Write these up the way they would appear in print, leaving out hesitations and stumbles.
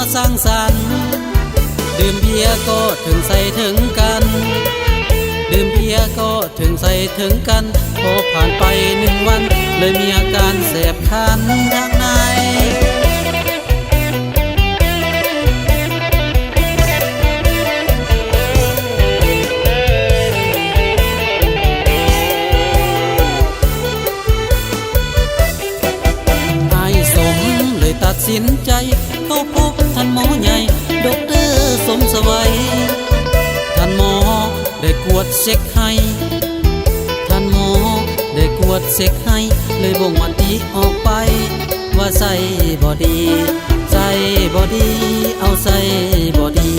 มาสร้างสรรค์ดื่มเบียร์ก็ถึงใส่ถึงกันดื่มเบียร์ก็ถึงใส่ถึงกันพอผ่านไป1 วันเลยมีอาการแสบคันทางในตัดสินใจเข้าพบท่านหมอใหญ่ดอกเตอร์สมสวัยท่านหมอได้กวดเช็คให้ท่านหมอได้กวดเช็คให้เลยบ่งวันที่ออกไปว่าใส่บ่ดีใส่บ่ดีเอาใส่บ่ดี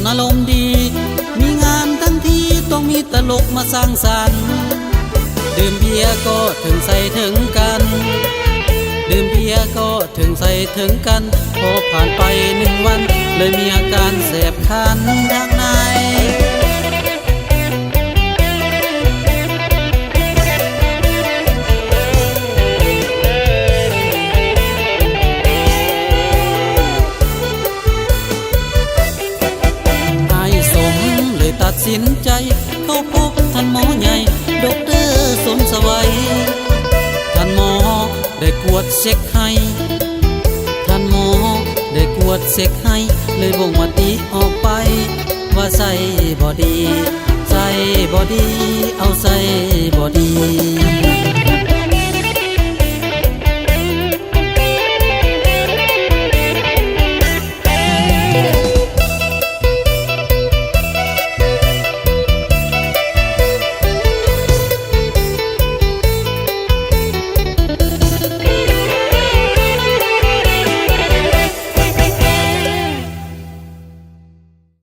อารมณ์ดีมีงานทั้งทีต้องมีตลกมาสร้างสรรค์ดื่มเบียร์ก็ถึงใส่ถึงกันดื่มเบียร์ก็ถึงใส่ถึงกันพอผ่านไป1 วันเลยมีอาการแสบคันทางในตัดสินใจเข้าพบท่านหมอใหญ่ดอกเตอร์สมสวัยท่านหมอได้กวดเช็คให้ท่านหมอได้กวดเช็คให้เลยบ่งวันที่ออกไปว่าใส่บ่ดีใส่บ่ดีเอาใส่บ่ดี